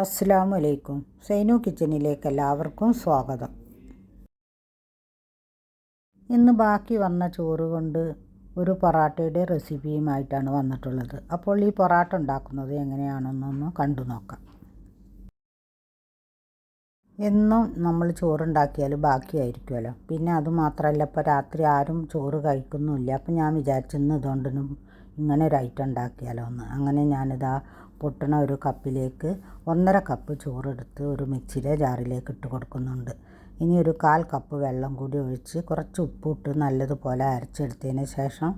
അസ്സലാമു അലൈക്കും. സൈനു കിച്ചണിലേക്ക് എല്ലാവർക്കും സ്വാഗതം. ഇന്ന് ബാക്കി വന്ന ചോറ് കൊണ്ട് ഒരു പൊറാട്ടയുടെ റെസിപ്പിയുമായിട്ടാണ് വന്നിട്ടുള്ളത്. അപ്പോൾ ഈ പൊറാട്ട ഉണ്ടാക്കുന്നത് എങ്ങനെയാണെന്നൊന്ന് കണ്ടു നോക്കാം. എന്നും നമ്മൾ ചോറുണ്ടാക്കിയാൽ ബാക്കിയായിരിക്കുമല്ലോ. പിന്നെ അതുമാത്രമല്ല, ഇപ്പോൾ രാത്രി ആരും ചോറ് കഴിക്കുന്നുമില്ല. അപ്പം ഞാൻ വിചാരിച്ചിന്ന് ഇതുകൊണ്ടിനും ഇങ്ങനെ ഒരു ഐറ്റം ഉണ്ടാക്കിയാലോ എന്ന്. അങ്ങനെ ഞാനിതാ പൊട്ടണ ഒരു കപ്പിലേക്ക് 1.5 കപ്പ് ചോറെടുത്ത് ഒരു മിക്സിയുടെ ജാറിലേക്ക് ഇട്ട് കൊടുക്കുന്നുണ്ട്. ഇനി ഒരു 1/4 കപ്പ് വെള്ളം കൂടി ഒഴിച്ച് കുറച്ച് ഉപ്പിട്ട് നല്ലതുപോലെ അരച്ചെടുത്തതിന് ശേഷം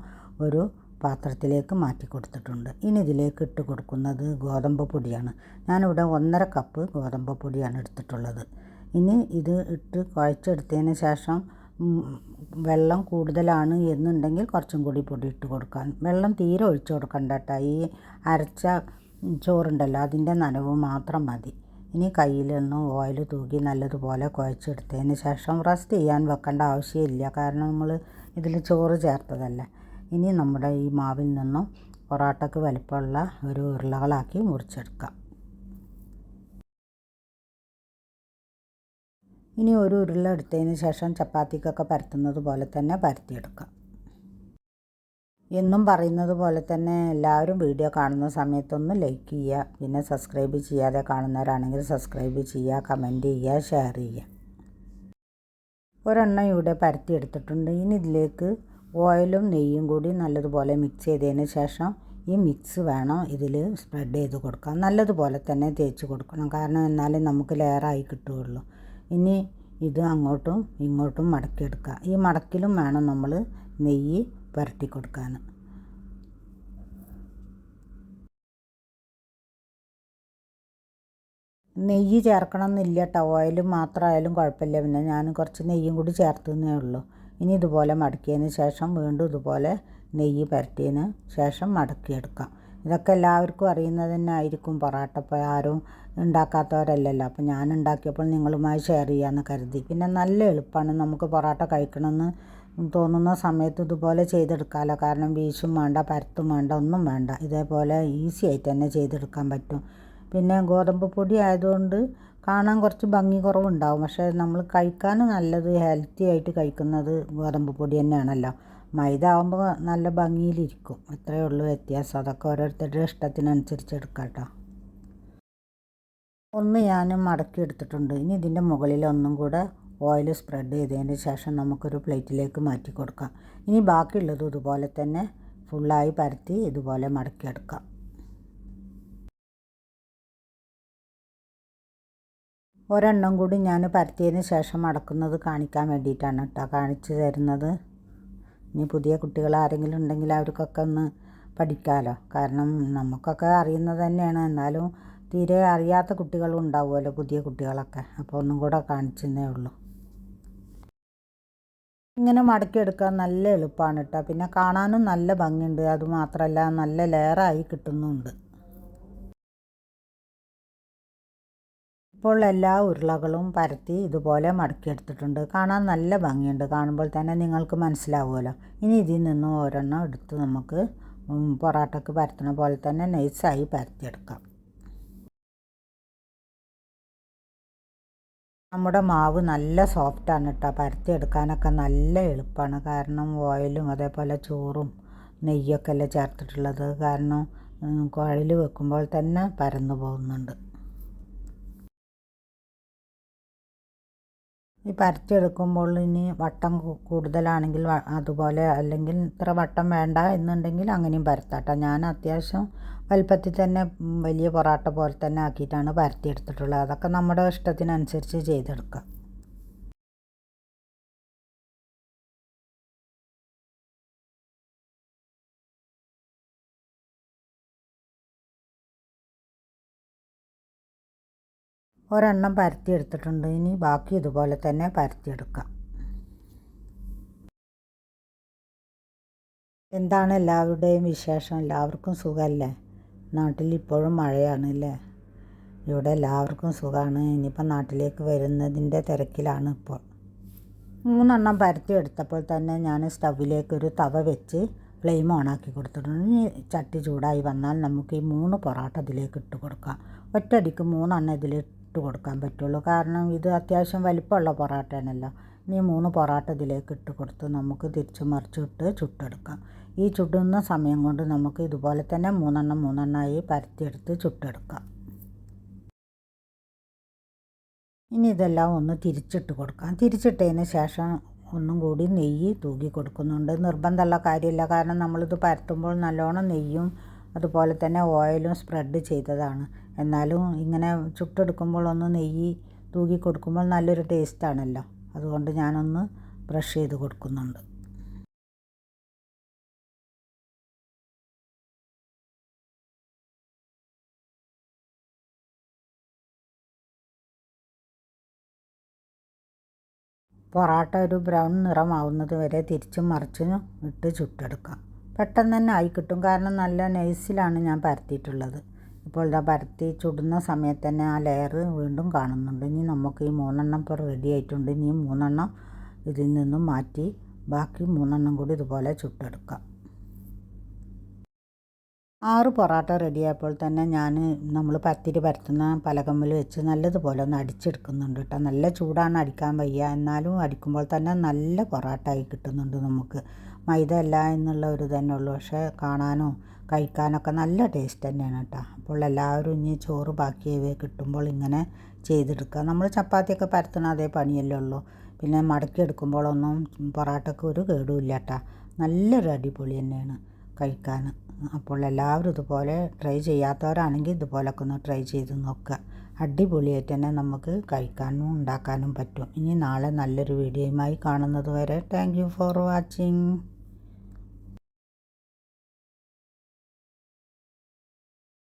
ഒരു പാത്രത്തിലേക്ക് മാറ്റി കൊടുത്തിട്ടുണ്ട്. ഇനി ഇതിലേക്ക് ഇട്ട് കൊടുക്കുന്നത് ഗോതമ്പ് പൊടിയാണ്. ഞാനിവിടെ 1.5 കപ്പ് ഗോതമ്പ് പൊടിയാണ് എടുത്തിട്ടുള്ളത്. ഇനി ഇത് ഇട്ട് കുഴച്ചെടുത്തതിന് ശേഷം വെള്ളം കൂടുതലാണ് എന്നുണ്ടെങ്കിൽ കുറച്ചും കൂടി പൊടി ഇട്ട് കൊടുക്കാൻ. വെള്ളം തീരെ ഒഴിച്ചു കൊടുക്കണ്ട കേട്ടോ. ഈ അരച്ച ചോറുണ്ടല്ലോ അതിൻ്റെ നനവ് മാത്രം മതി. ഇനി കയ്യിലൊന്ന് ഓയിൽ തൂക്കി നല്ലതുപോലെ കുഴച്ചെടുത്തതിന് ശേഷം റെസ്റ്റ് ചെയ്യാൻ വെക്കേണ്ട ആവശ്യമില്ല, കാരണം നമ്മൾ ഇതിൽ ചോറ് ചേർത്തതല്ല. ഇനി നമ്മുടെ ഈ മാവിൽ നിന്നും പൊറാട്ടയ്ക്ക് വലിപ്പമുള്ള ഒരു ഉരുളകളാക്കി മുറിച്ചെടുക്കാം. ഇനി ഒരു ഉരുള എടുത്തതിന് ശേഷം ചപ്പാത്തിക്കൊക്കെ പരത്തുന്നത് പോലെ തന്നെ പരത്തിയെടുക്കാം. എന്നും പറയുന്നത് പോലെ തന്നെ എല്ലാവരും വീഡിയോ കാണുന്ന സമയത്തൊന്ന് ലൈക്ക് ചെയ്യുക, പിന്നെ സബ്സ്ക്രൈബ് ചെയ്യാതെ കാണുന്നവരാണെങ്കിൽ സബ്സ്ക്രൈബ് ചെയ്യുക, കമൻറ്റ് ചെയ്യുക, ഷെയർ ചെയ്യുക. ഒരെണ്ണം ഇവിടെ പരത്തിയെടുത്തിട്ടുണ്ട്. ഇനി ഇതിലേക്ക് ഓയിലും നെയ്യും കൂടി നല്ലതുപോലെ മിക്സ് ചെയ്തതിന് ശേഷം ഈ മിക്സ് വേണം ഇതിൽ സ്പ്രെഡ് ചെയ്ത് കൊടുക്കാം. നല്ലതുപോലെ തന്നെ തേച്ച് കൊടുക്കണം, കാരണം എന്നാലേ നമുക്ക് ലെയറായി കിട്ടുകയുള്ളൂ. ഇനി ഇത് അങ്ങോട്ടും ഇങ്ങോട്ടും മടക്കിയെടുക്കുക. ഈ മടക്കിലും വേണം നമ്മൾ നെയ്യ് പുരട്ടി കൊടുക്കാൻ. നെയ്യ് ചേർക്കണം എന്നില്ല കേട്ടോ, ഓയിൽ മാത്രമായാലും കുഴപ്പമില്ല. പിന്നെ ഞാൻ കുറച്ച് നെയ്യും കൂടി ചേർത്തതേ ഉള്ളൂ. ഇനി ഇതുപോലെ മടക്കിയതിന് ശേഷം വീണ്ടും ഇതുപോലെ നെയ്യ് പുരട്ടിയതിന് ശേഷം മടക്കിയെടുക്കാം. ഇതൊക്കെ എല്ലാവർക്കും അറിയുന്നത് തന്നെ ആയിരിക്കും. പൊറാട്ട ഇപ്പോൾ ആരും ഉണ്ടാക്കാത്തവരല്ലല്ലോ. അപ്പോൾ ഞാൻ ഉണ്ടാക്കിയപ്പോൾ നിങ്ങളുമായി ഷെയർ ചെയ്യാമെന്ന് കരുതി. പിന്നെ നല്ല എളുപ്പമാണ്, നമുക്ക് പൊറാട്ട കഴിക്കണമെന്ന് തോന്നുന്ന സമയത്ത് ഇതുപോലെ ചെയ്തെടുക്കാമല്ലോ. കാരണം വീശും വേണ്ട, പരത്തും വേണ്ട, ഒന്നും വേണ്ട. ഇതേപോലെ ഈസി ആയിട്ട് തന്നെ ചെയ്തെടുക്കാൻ പറ്റും. പിന്നെ ഗോതമ്പ് പൊടി ആയതുകൊണ്ട് കാണാൻ കുറച്ച് ഭംഗി കുറവുണ്ടാവും, പക്ഷേ നമ്മൾ കഴിക്കാൻ നല്ലത് ഹെൽത്തി ആയിട്ട് കഴിക്കുന്നത് ഗോതമ്പ് പൊടി തന്നെയാണല്ലോ. മൈദ ആകുമ്പോൾ നല്ല ഭംഗിയിലിരിക്കും. ഇത്രയേ ഉള്ളൂ വ്യത്യാസം. അതൊക്കെ ഓരോരുത്തരുടെ ഇഷ്ടത്തിനനുസരിച്ച് എടുക്കാം കേട്ടോ. ഒന്ന് ഞാൻ മടക്കി എടുത്തിട്ടുണ്ട്. ഇനി ഇതിൻ്റെ മുകളിൽ ഒന്നും കൂടെ ഓയിൽ സ്പ്രെഡ് ചെയ്തതിന് ശേഷം നമുക്കൊരു പ്ലേറ്റിലേക്ക് മാറ്റി കൊടുക്കാം. ഇനി ബാക്കിയുള്ളത് ഇതുപോലെ തന്നെ ഫുള്ളായി പരത്തി ഇതുപോലെ മടക്കിയെടുക്കാം. ഒരെണ്ണം കൂടി ഞാൻ പരത്തിയതിന് ശേഷം മടക്കുന്നത് കാണിക്കാൻ വേണ്ടിയിട്ടാണ് കേട്ടോ കാണിച്ചു തരുന്നത്. ഇനി പുതിയ കുട്ടികൾ ആരെങ്കിലും ഉണ്ടെങ്കിൽ അവർക്കൊക്കെ ഒന്ന് പഠിക്കാമല്ലോ. കാരണം നമുക്കൊക്കെ അറിയുന്നത് തന്നെയാണ്, എന്നാലും തീരെ അറിയാത്ത കുട്ടികളും ഉണ്ടാവുമല്ലോ, പുതിയ കുട്ടികളൊക്കെ. അപ്പോൾ ഒന്നും കൂടെ കാണിച്ചെന്നേ ഉള്ളൂ. ഇങ്ങനെ മടക്കിയെടുക്കാൻ നല്ല എളുപ്പമാണ് കേട്ടോ. പിന്നെ കാണാനും നല്ല ഭംഗിയുണ്ട്. അതുമാത്രമല്ല നല്ല ലെയറായി കിട്ടുന്നുമുണ്ട്. ഇപ്പോൾ എല്ലാ ഉരുളകളും പരത്തി ഇതുപോലെ മടക്കിയെടുത്തിട്ടുണ്ട്. കാണാൻ നല്ല ഭംഗിയുണ്ട്. കാണുമ്പോൾ തന്നെ നിങ്ങൾക്ക് മനസ്സിലാവുമല്ലോ. ഇനി ഇതിൽ നിന്ന് ഒരെണ്ണം എടുത്ത് നമുക്ക് പൊറാട്ടയ്ക്ക് പരത്തണ പോലെ തന്നെ നൈസായി പരത്തിയെടുക്കാം. നമ്മുടെ മാവ് നല്ല സോഫ്റ്റാണ് കേട്ടോ. പരത്തിയെടുക്കാനൊക്കെ നല്ല എളുപ്പമാണ്, കാരണം ഓയിലും അതേപോലെ ചോറും നെയ്യൊക്കെ അല്ലേ ചേർത്തിട്ടുള്ളത്. കാരണം കുഴൽ വെക്കുമ്പോൾ തന്നെ പരന്നു പോകുന്നുണ്ട്. ഈ പരത്തിയെടുക്കുമ്പോൾ ഇനി വട്ടം കൂടുതലാണെങ്കിൽ അതുപോലെ, അല്ലെങ്കിൽ ഇത്ര വട്ടം വേണ്ട എന്നുണ്ടെങ്കിൽ അങ്ങനെയും പരത്താട്ടോ. ഞാൻ അത്യാവശ്യം വലുപ്പത്തിൽ തന്നെ വലിയ പൊറാട്ട പോലെ തന്നെ ആക്കിയിട്ടാണ് പരത്തിയെടുത്തിട്ടുള്ളത്. അതൊക്കെ നമ്മുടെ ഇഷ്ടത്തിനനുസരിച്ച് ചെയ്തെടുക്കാം. ഒരെണ്ണം പരത്തിയെടുത്തിട്ടുണ്ട്. ഇനി ബാക്കി ഇതുപോലെ തന്നെ പരത്തിയെടുക്കാം. എന്താണ് എല്ലാവരുടെയും വിശേഷം? എല്ലാവർക്കും സുഖമല്ലേ? നാട്ടിൽ ഇപ്പോഴും മഴയാണ് അല്ലേ? ഇവിടെ എല്ലാവർക്കും സുഖമാണ്. ഇനിയിപ്പോൾ നാട്ടിലേക്ക് വരുന്നതിൻ്റെ തിരക്കിലാണ് ഇപ്പോൾ. 3 എണ്ണം പരത്തിയെടുത്തപ്പോൾ തന്നെ ഞാൻ സ്റ്റൗവിലേക്ക് ഒരു തവ വെച്ച് ഫ്ലെയിം ഓണാക്കി കൊടുത്തിട്ടുണ്ട്. ഇനി ചട്ടി ചൂടായി വന്നാൽ നമുക്ക് ഈ 3 പൊറോട്ട ഇതിലേക്ക് ഇട്ട് കൊടുക്കാം. ഒറ്റയടിക്ക് 3 ഇതിലിട്ട് കൊടുക്കാൻ പറ്റുള്ളൂ, കാരണം ഇത് അത്യാവശ്യം വലിപ്പമുള്ള പൊറോട്ടയാണല്ലോ. ഇനി 3 പൊറോട്ട ഇതിലേക്ക് ഇട്ട് കൊടുത്ത് നമുക്ക് തിരിച്ച് മറിച്ചിട്ട് ചുട്ടെടുക്കാം. ഈ ചുടുന്ന സമയം കൊണ്ട് നമുക്ക് ഇതുപോലെ തന്നെ 3 പരത്തിയെടുത്ത് ചുട്ടെടുക്കാം. ഇനി ഇതെല്ലാം ഒന്ന് തിരിച്ചിട്ട് കൊടുക്കാം. തിരിച്ചിട്ടതിന് ശേഷം ഒന്നും കൂടി നെയ്യ് തൂക്കി കൊടുക്കുന്നുണ്ട്. നിർബന്ധമുള്ള കാര്യമില്ല, കാരണം നമ്മളിത് പരത്തുമ്പോൾ നല്ലോണം നെയ്യും അതുപോലെ തന്നെ ഓയിലും സ്പ്രെഡ് ചെയ്തതാണ്. എന്നാലും ഇങ്ങനെ ചുട്ടെടുക്കുമ്പോൾ ഒന്ന് നെയ്യ് തൂക്കി കൊടുക്കുമ്പോൾ നല്ലൊരു ടേസ്റ്റാണല്ലോ. അതുകൊണ്ട് ഞാനൊന്ന് ബ്രഷ് ചെയ്ത് കൊടുക്കുന്നുണ്ട്. പൊറോട്ട ഒരു ബ്രൗൺ നിറമാവുന്നത് വരെ തിരിച്ചും മറിച്ചും ഇട്ട് ചുട്ടെടുക്കാം. പെട്ടെന്ന് തന്നെ ആയി കിട്ടും, കാരണം നല്ല നൈസിലാണ് ഞാൻ പരത്തിയിട്ടുള്ളത്. ഇപ്പോൾ ഇതാ പരത്തി ചുടുന്ന സമയത്ത് തന്നെ ആ ലെയർ വീണ്ടും കാണുന്നുണ്ട്. ഇനി നമുക്ക് ഈ 3 ഇപ്പോൾ റെഡി ആയിട്ടുണ്ട്. ഇനി 3 ഇതിൽ നിന്നും മാറ്റി ബാക്കി 3 കൂടി ഇതുപോലെ ചുട്ടെടുക്കാം. 6 പൊറോട്ട റെഡിയായപ്പോൾ തന്നെ നമ്മൾ പത്തിരി പരത്തുന്ന പലകമ്മിൽ വെച്ച് നല്ലതുപോലെ ഒന്ന് അടിച്ചെടുക്കുന്നുണ്ട് കേട്ടോ. നല്ല ചൂടാണ്, അടിക്കാൻ വയ്യ. എന്നാലും അടിക്കുമ്പോൾ തന്നെ നല്ല പൊറോട്ട ആയി കിട്ടുന്നുണ്ട് നമുക്ക്. മൈദ അല്ല എന്നുള്ള ഒരു തന്നെ ഉള്ളൂ, പക്ഷേ കാണാനോ കഴിക്കാനൊക്കെ നല്ല ടേസ്റ്റ് തന്നെയാണ് കേട്ടോ. അപ്പോൾ എല്ലാവരും ഇനി ചോറ് ബാക്കിയായി കിട്ടുമ്പോൾ ഇങ്ങനെ ചെയ്തെടുക്കുക. നമ്മൾ ചപ്പാത്തിയൊക്കെ പരത്തണ അതേ പണിയല്ലേ ഉള്ളൂ. പിന്നെ മടക്കി എടുക്കുമ്പോഴൊന്നും പൊറോട്ടയ്ക്ക് ഒരു കേടുമില്ല കേട്ടോ. നല്ലൊരു അടിപൊളി തന്നെയാണ് കഴിക്കാൻ. അപ്പോൾ എല്ലാവരും ഇതുപോലെ ട്രൈ ചെയ്യാത്തവരാണെങ്കിൽ ഇതുപോലൊക്കെ ഒന്ന് ട്രൈ ചെയ്ത് നോക്കുക. അടിപൊളിയായിട്ട് തന്നെ നമുക്ക് കഴിക്കാനും ഉണ്ടാക്കാനും പറ്റും. ഇനി നാളെ നല്ലൊരു വീഡിയോയുമായി കാണുന്നത് വരെ താങ്ക് യു ഫോർ വാച്ചിങ്.